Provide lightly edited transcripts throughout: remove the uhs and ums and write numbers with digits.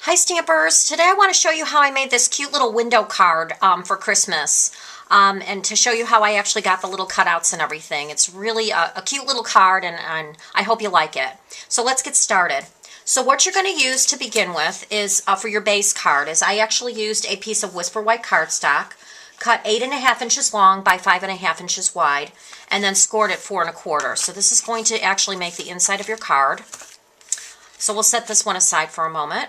Hi Stampers! Today I want to show you how I made this cute little window card for Christmas and to show you how I actually got the little cutouts and everything. It's really a cute little card and I hope you like it. So let's get started. So what you're going to use to begin with is for your base card is I actually used a piece of Whisper White cardstock, cut 8.5 inches long by 5.5 inches wide, and then scored it 4.25. So this is going to actually make the inside of your card. So we'll set this one aside for a moment.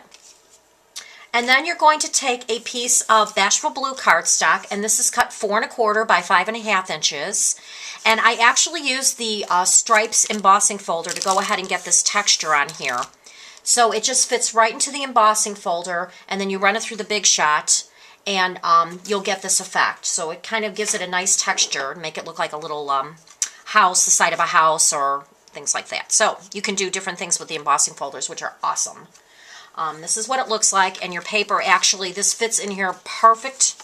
And then you're going to take a piece of Bashful Blue cardstock, and this is cut 4.25 by 5.5 inches. And I actually used the Stripes embossing folder to go ahead and get this texture on here. So it just fits right into the embossing folder, and then you run it through the Big Shot, and you'll get this effect. So it kind of gives it a nice texture, make it look like a little house, the side of a house, or things like that. So you can do different things with the embossing folders, which are awesome. This is what it looks like, and your paper actually, this fits in here perfect.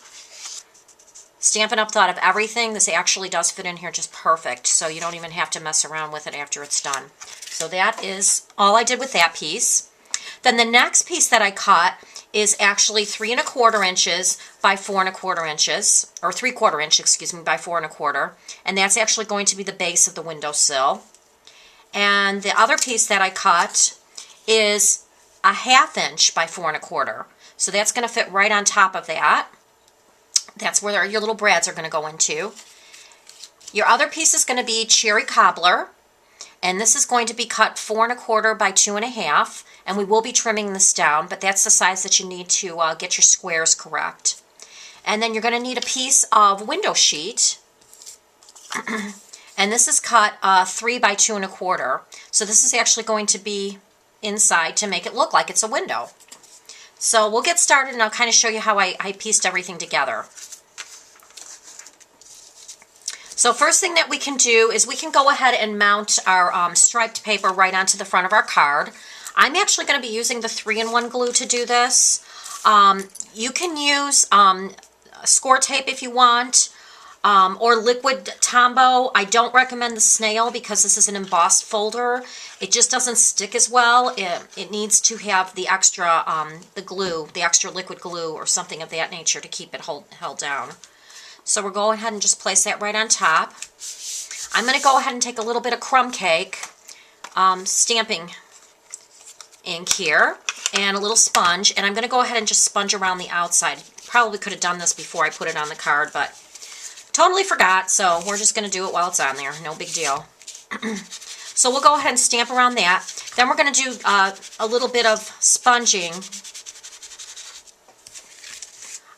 Stampin' Up! Thought of everything. This actually does fit in here just perfect, so you don't even have to mess around with it after it's done. So that is all I did with that piece. Then the next piece that I cut is actually 3.25 inches by 4.25 inches, or 3/4 inch, excuse me, by 4.25, and that's actually going to be the base of the windowsill. And the other piece that I cut is 1/2 inch by 4.25. So that's going to fit right on top of that. That's where your little brads are going to go into. Your other piece is going to be Cherry Cobbler, and this is going to be cut 4.25 by 2.5, and we will be trimming this down, but that's the size that you need to get your squares correct. And then you're going to need a piece of window sheet, and this is cut 3 by 2.25. So this is actually going to be inside to make it look like it's a window. So we'll get started and I'll kind of show you how I pieced everything together. So first thing that we can do is we can go ahead and mount our striped paper right onto the front of our card. I'm actually going to be using the 3-in-1 glue to do this. You can use score tape if you want, or liquid Tombow. I don't recommend the snail because this is an embossed folder. It just doesn't stick as well. It needs to have the extra, the glue, the extra liquid glue or something of that nature to keep it held down. So we're going ahead and just place that right on top. I'm going to go ahead and take a little bit of crumb cake, stamping ink here, and a little sponge, and I'm going to go ahead and just sponge around the outside. Probably could have done this before I put it on the card, but totally forgot, so we're just going to do it while it's on there. No big deal. So we'll go ahead and stamp around that. Then we're going to do a little bit of sponging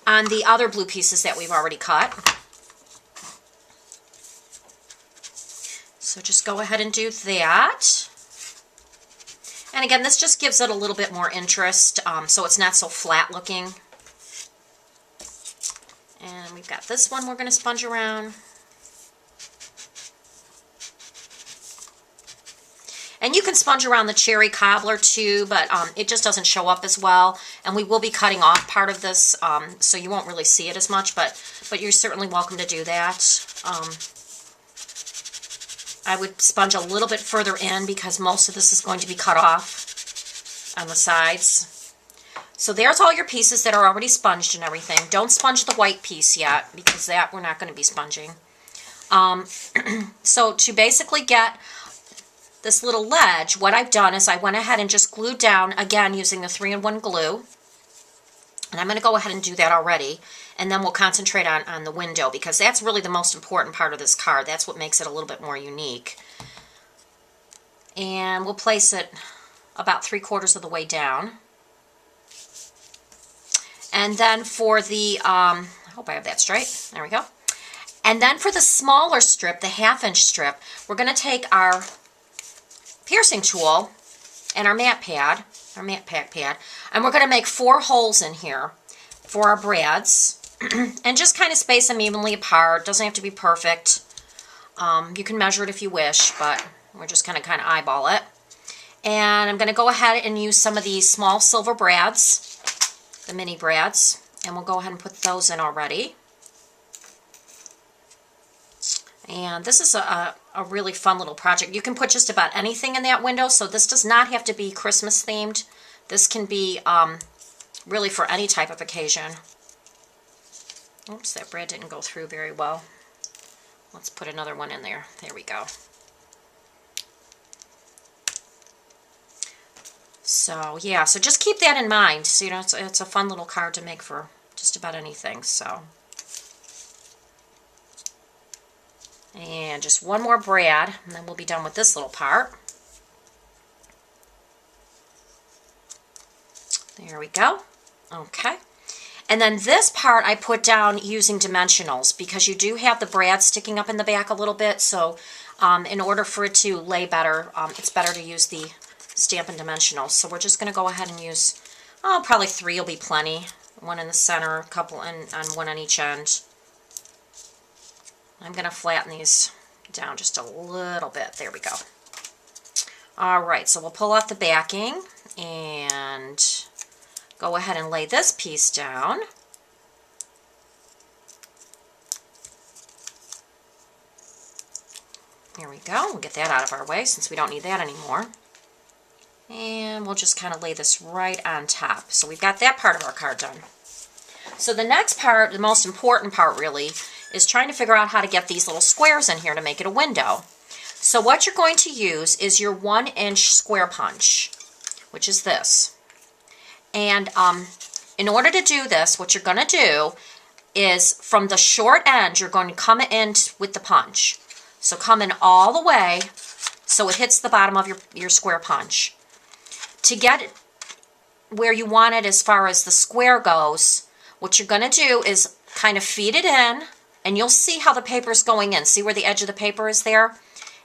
on the other blue pieces that we've already cut. So just go ahead and do that. And again, this just gives it a little bit more interest, so it's not so flat looking. And we've got this one we're going to sponge around. And you can sponge around the Cherry Cobbler too, but it just doesn't show up as well. And we will be cutting off part of this, so you won't really see it as much, but you're certainly welcome to do that. I would sponge a little bit further in because most of this is going to be cut off on the sides. So there's all your pieces that are already sponged and everything. Don't sponge the white piece yet because that we're not going to be sponging. So to basically get this little ledge, what I've done is I went ahead and just glued down, again, using the 3-in-1 glue. And I'm going to go ahead and do that already. And then we'll concentrate on the window because that's really the most important part of this card. That's what makes it a little bit more unique. And we'll place it about 3/4 of the way down. And then for the, I hope I have that straight. There we go. And then for the smaller strip, the 1/2 inch strip, we're going to take our piercing tool and our matte pad, our matte pack pad, and we're going to make 4 holes in here for our brads and just kind of space them evenly apart. Doesn't have to be perfect. You can measure it if you wish, but we're just going to kind of eyeball it. And I'm going to go ahead and use some of these small silver brads, the mini brads, and we'll go ahead and put those in already. And this is a really fun little project. You can put just about anything in that window, so this does not have to be Christmas themed. This can be really for any type of occasion. Oops, that brad didn't go through very well. Let's put another one in there. There we go. So yeah, so just keep that in mind. So, you know, it's a fun little card to make for just about anything. So, and just one more brad, and then we'll be done with this little part. There we go. Okay. And then this part I put down using dimensionals because you do have the brad sticking up in the back a little bit. So in order for it to lay better, it's better to use the Stampin' Dimensionals. So we're just going to go ahead and use, probably 3 will be plenty. One in the center, a couple and one on each end. I'm going to flatten these down just a little bit. There we go. All right, so we'll pull off the backing and go ahead and lay this piece down. There we go. We'll get that out of our way since we don't need that anymore. And we'll just kind of lay this right on top. So we've got that part of our card done. So the next part, the most important part really, is trying to figure out how to get these little squares in here to make it a window. So what you're going to use is your 1-inch square punch, which is this. And in order to do this, what you're going to do is from the short end, you're going to come in with the punch. So come in all the way so it hits the bottom of your square punch. To get it where you want it as far as the square goes, what you're going to do is kind of feed it in, and you'll see how the paper is going in. See where the edge of the paper is there?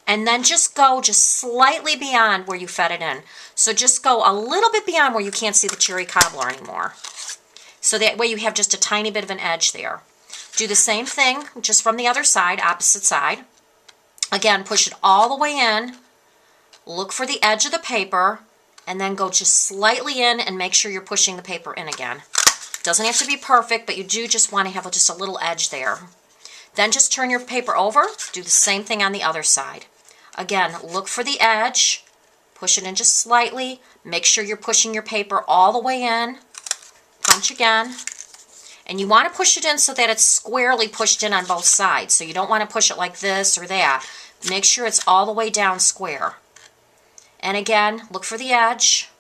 And then just go just slightly beyond where you fed it in. So just go a little bit beyond where you can't see the cherry cobbler anymore. So that way you have just a tiny bit of an edge there. Do the same thing just from the other side, opposite side. Again, push it all the way in. Look for the edge of the paper. And then go just slightly in and make sure you're pushing the paper in again. Doesn't have to be perfect, but you do just want to have just a little edge there. Then just turn your paper over. Do the same thing on the other side. Again, look for the edge. Push it in just slightly. Make sure you're pushing your paper all the way in. Punch again. And you want to push it in so that it's squarely pushed in on both sides. So you don't want to push it like this or that. Make sure it's all the way down square. And again, look for the edge.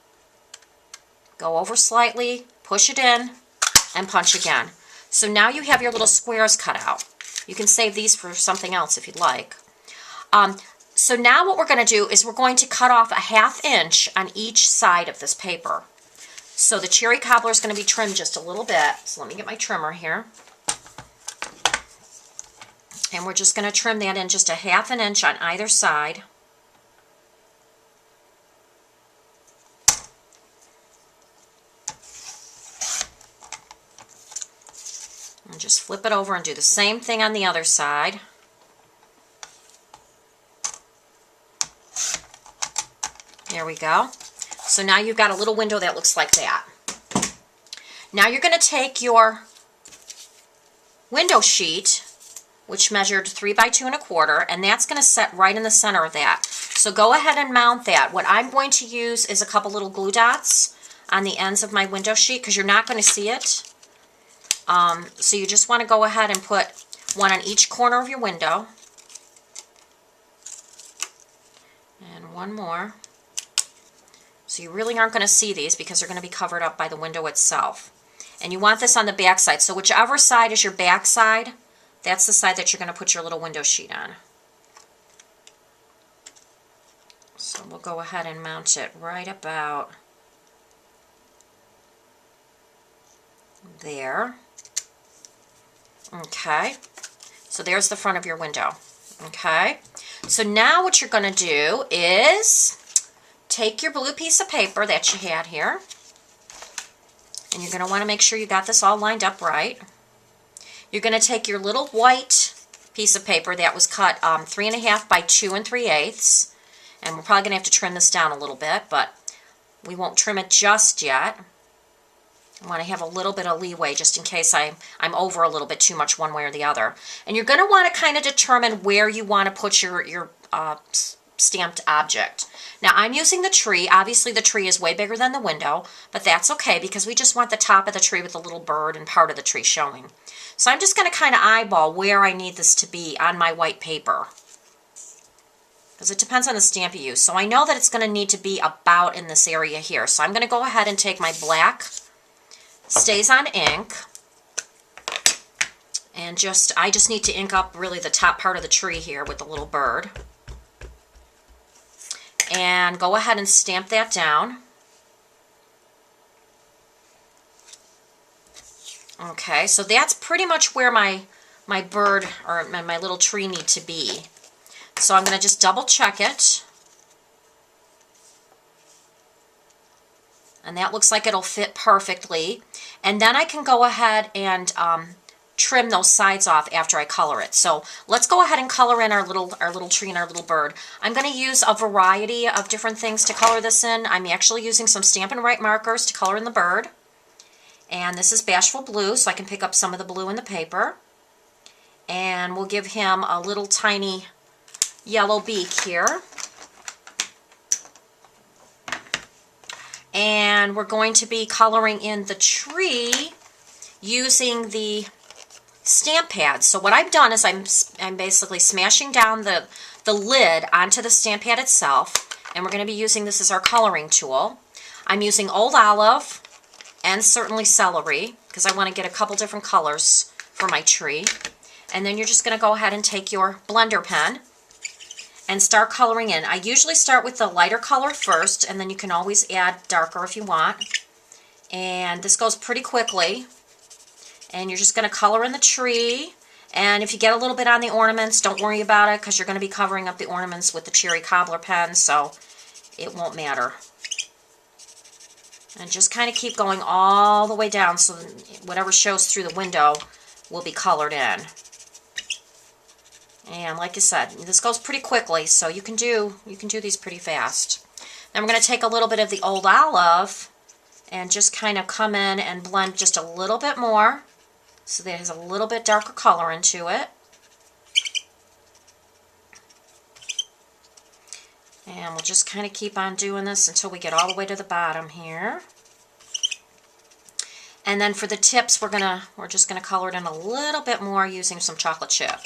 Go over slightly. Push it in. And punch again. So now you have your little squares cut out. You can save these for something else if you'd like. So now what we're going to do is we're going to cut off a 1/2 inch on each side of this paper. So the cherry cobbler is going to be trimmed just a little bit. So let me get my trimmer here. And we're just going to trim that in just a 1/2 inch on either side. And just flip it over and do the same thing on the other side. There we go. So now you've got a little window that looks like that. Now you're going to take your window sheet, which measured 3 by 2 1/4, and that's going to set right in the center of that. So go ahead and mount that. What I'm going to use is a couple little glue dots on the ends of my window sheet because you're not going to see it. So you just want to go ahead and put one on each corner of your window. And one more. So you really aren't going to see these because they're going to be covered up by the window itself. And you want this on the back side. So whichever side is your back side, that's the side that you're going to put your little window sheet on. So we'll go ahead and mount it right about there. Okay. So there's the front of your window. Okay. So now what you're going to do is take your blue piece of paper that you had here, and you're going to want to make sure you got this all lined up right. You're going to take your little white piece of paper that was cut 3 1/2 by 2 3/8, and we're probably going to have to trim this down a little bit, but we won't trim it just yet. I want to have a little bit of leeway just in case I'm over a little bit too much one way or the other. And you're going to want to kind of determine where you want to put your stamped object. Now I'm using the tree. Obviously the tree is way bigger than the window, but that's okay because we just want the top of the tree with the little bird and part of the tree showing. So I'm just going to kind of eyeball where I need this to be on my white paper, because it depends on the stamp you use. So I know that it's going to need to be about in this area here. So I'm going to go ahead and take my black StazOn ink, and I just need to ink up really the top part of the tree here with the little bird. And go ahead and stamp that down. Okay, so that's pretty much where my bird or my little tree need to be. So I'm going to just double check it. And that looks like it'll fit perfectly. And then I can go ahead and trim those sides off after I color it. So let's go ahead and color in our little tree and our little bird. I'm going to use a variety of different things to color this in. I'm actually using some Stampin' Write markers to color in the bird. And this is Bashful Blue, so I can pick up some of the blue in the paper. And we'll give him a little tiny yellow beak here. And we're going to be coloring in the tree using the stamp pad. So what I've done is I'm basically smashing down the lid onto the stamp pad itself, and we're going to be using this as our coloring tool. I'm using Old Olive and certainly celery because I want to get a couple different colors for my tree. And then you're just going to go ahead and take your blender pen and start coloring in. I usually start with the lighter color first, and then you can always add darker if you want. And this goes pretty quickly. And you're just going to color in the tree. And if you get a little bit on the ornaments, don't worry about it because you're going to be covering up the ornaments with the Cherry Cobbler pen, so it won't matter. And just kind of keep going all the way down so whatever shows through the window will be colored in. And like I said, this goes pretty quickly, so you can do these pretty fast. Then we're going to take a little bit of the Old Olive and just kind of come in and blend just a little bit more so that it has a little bit darker color into it. And we'll just kind of keep on doing this until we get all the way to the bottom here. And then for the tips, we're just gonna color it in a little bit more using some chocolate chip.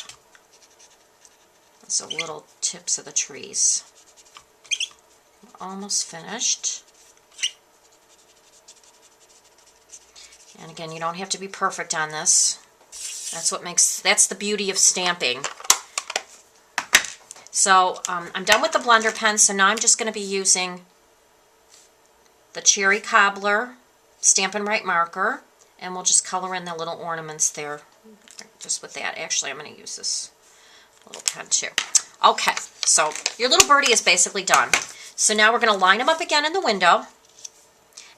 So little tips of the trees. Almost finished. And again, you don't have to be perfect on this. That's the beauty of stamping. So I'm done with the blender pen, so now I'm just going to be using the Cherry Cobbler Stampin' Write marker, and we'll just color in the little ornaments there just with that. Actually, I'm going to use this little pen too. Okay, so your little birdie is basically done. So now we're going to line them up again in the window,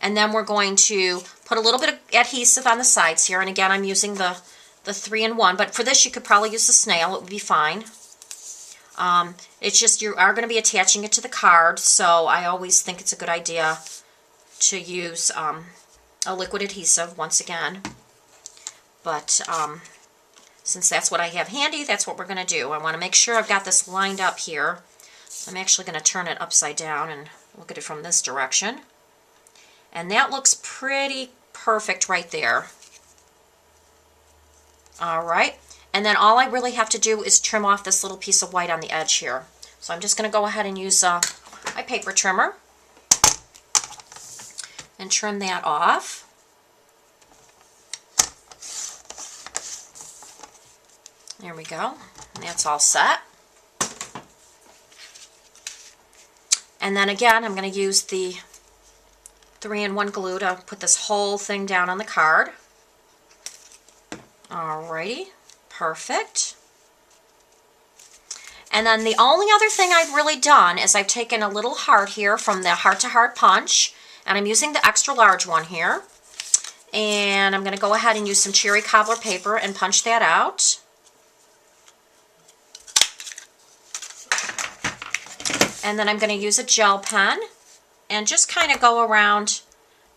and then we're going to put a little bit of adhesive on the sides here. And again, I'm using the 3-in-1, but for this you could probably use the snail. It would be fine. It's just you are going to be attaching it to the card, so I always think it's a good idea to use a liquid adhesive once again. But since that's what I have handy, that's what we're going to do. I want to make sure I've got this lined up here. I'm actually going to turn it upside down and look at it from this direction. And that looks pretty perfect right there. Alright, and then all I really have to do is trim off this little piece of white on the edge here. So I'm just going to go ahead and use my paper trimmer and trim that off. There we go. And that's all set. And then again, I'm going to use the 3-in-1 glue to put this whole thing down on the card. Alrighty, perfect. And then the only other thing I've really done is I've taken a little heart here from the Heart to Heart punch, and I'm using the extra large one here. And I'm going to go ahead and use some Cherry Cobbler paper and punch that out. And then I'm going to use a gel pen and just kind of go around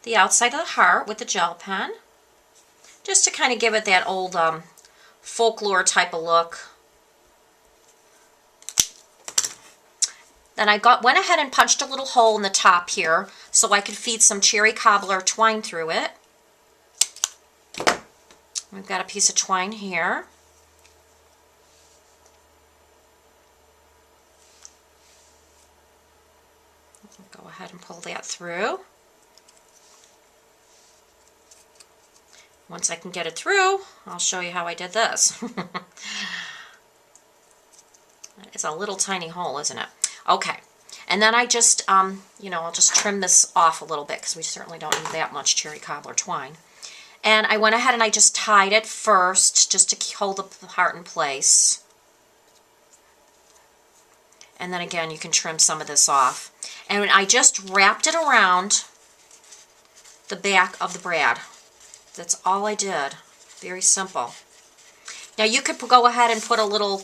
the outside of the heart with the gel pen, just to kind of give it that old folklore type of look. Then I went ahead and punched a little hole in the top here so I could feed some cherry cobbler twine through it. We've got a piece of twine here. Go ahead and pull that through. Once I can get it through, I'll show you how I did this. It's a little tiny hole, isn't it? Okay. And then I just, you know, I'll just trim this off a little bit because we certainly don't need that much cherry cobbler twine. And I went ahead and I just tied it first just to hold the heart in place. And then again, you can trim some of this off. And I just wrapped it around the back of the brad. That's all I did. Very simple. Now you could go ahead and put a little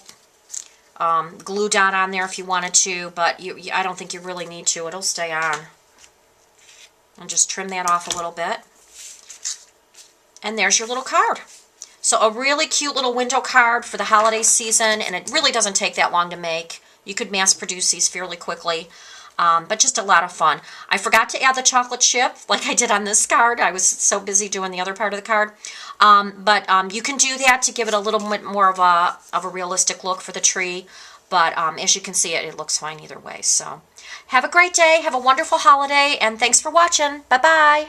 glue dot on there if you wanted to, but I don't think you really need to. It'll stay on. And just trim that off a little bit. And there's your little card. So a really cute little window card for the holiday season, and it really doesn't take that long to make. You could mass produce these fairly quickly, but just a lot of fun. I forgot to add the chocolate chip like I did on this card. I was so busy doing the other part of the card. But you can do that to give it a little bit more of a realistic look for the tree. But as you can see, it looks fine either way. So have a great day. Have a wonderful holiday, and thanks for watching. Bye-bye.